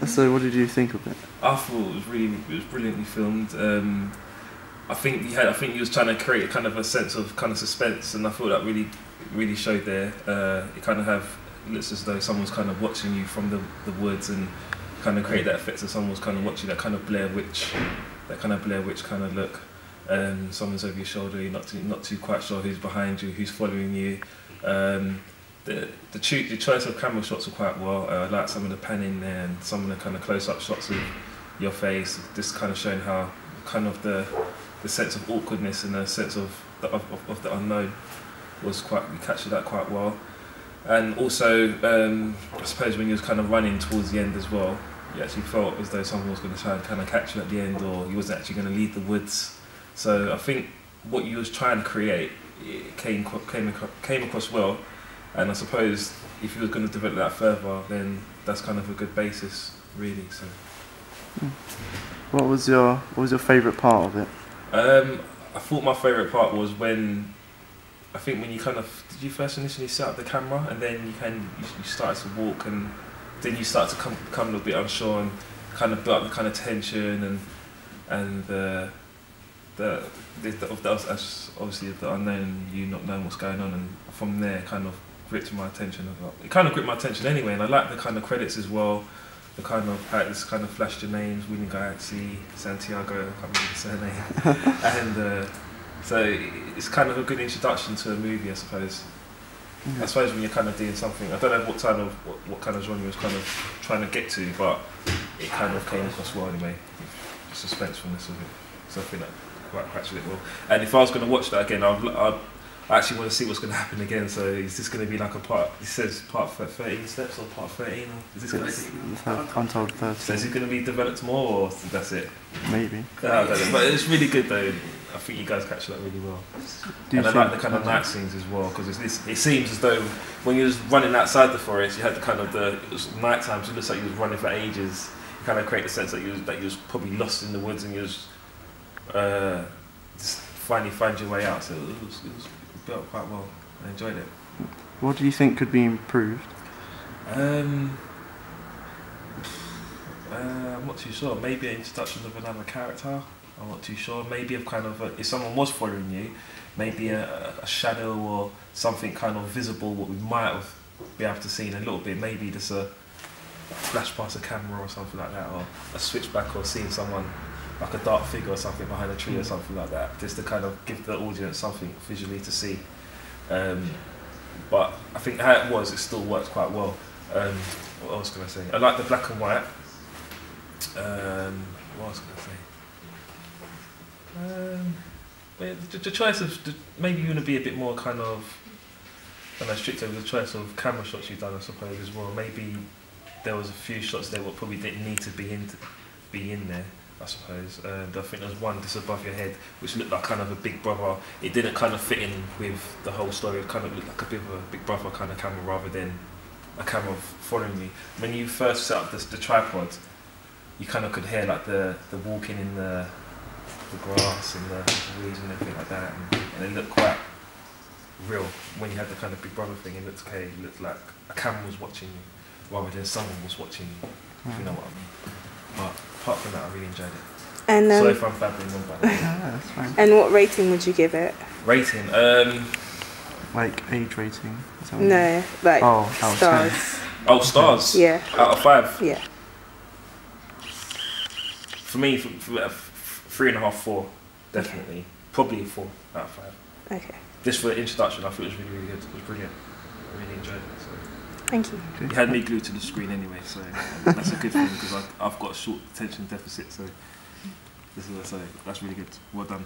So what did you think of it? I thought it was brilliantly filmed. I think he was trying to create a kind of a sense of kind of suspense, and I thought that really showed there. It kind of looks as though someone's kind of watching you from the woods, and kind of create that effect of someone's kind of watching that kind of Blair Witch kind of look. Someone's over your shoulder, you're not too quite sure who's behind you, who's following you. The choice of camera shots were quite well. I like some of the panning there and some of the kind of close-up shots of your face, just kind of showing how kind of the sense of awkwardness and the sense of the unknown was we captured that quite well. And also, I suppose when you was kind of running towards the end as well, you actually felt as though someone was going to try and kind of catch you at the end, or you wasn't actually going to leave the woods. So I think what you was trying to create, it came across well. And I suppose if you were going to develop that further, then that's kind of a good basis, really. So. What was your favourite part of it? I thought my favourite part was when you kind of, did you first initially set up the camera, and then you started to walk, and then you start to become a little bit unsure, and kind of build up the kind of tension and the obviously the unknown, you not knowing what's going on, and from there kind of gripped my attention a lot. It kind of gripped my attention anyway, and I like the kind of credits as well. The kind of how it's kind of flashed your names, Winnie Galaxy, Santiago, I can't remember the surname, and so it's kind of a good introduction to a movie, I suppose. I suppose when you're kind of doing something, I don't know what kind of genre you was kind of trying to get to, but it kind of came across well anyway. The suspensefulness of it, so I think that quite captured it well. And if I was going to watch that again, I actually want to see what's going to happen again. So is this going to be like a part? It says part 13 steps or part 13. Or is this going to be Untold 13? So is it going to be developed more, or that's it? Maybe. I don't know, but it's really good though. I think you guys captured that really well. And I like the kind of night scenes as well, because it seems as though when you was running outside the forest, you had the kind of it was night time, so it looks like you was running for ages. You kind of create the sense that you was probably lost in the woods, and you was just finally find your way out. So it was built quite well. I enjoyed it. What do you think could be improved? I'm not too sure. Maybe an introduction of another character. I'm not too sure. Maybe if someone was following you, maybe a shadow or something kind of visible, what we might have been able to see in a little bit. Maybe just a flash past a camera or something like that, or a switchback, or seeing someone like a dark figure or something behind a tree or something like that, just to kind of give the audience something visually to see. But I think how it still worked quite well. What else can I say? I like the black and white. What else can I say? The choice of maybe you want to be a bit more kind of, I don't know, strict over the choice of camera shots you've done, I suppose, as well. Maybe there was a few shots there what probably didn't need to be in there, I suppose. I think there was one just above your head which looked like kind of a Big Brother. It didn't kind of fit in with the whole story. It kind of looked like a bit of a Big Brother kind of camera rather than a camera following you. When you first set up the tripod, you kind of could hear like the walking in the grass and the weeds and everything like that, and it looked quite real. When you had the kind of Big Brother thing, it looked okay. It looked like a camera was watching you rather than someone was watching you, if you know what I mean. But apart from that, I really enjoyed it. And sorry if I'm babbling on about it. That's fine. And what rating would you give it? Rating? Like age rating? No, like stars. 10. Oh, stars? Yeah. Out of 5? Yeah. For me, 3.5, 4, definitely. Okay. Probably a 4 out of 5. Okay. Just for the introduction, I thought it was really, really good. It was brilliant. I really enjoyed it. So. Thank you. You had me glued to the screen anyway, so that's a good thing, because I've got a short attention deficit, so that's really good. Well done.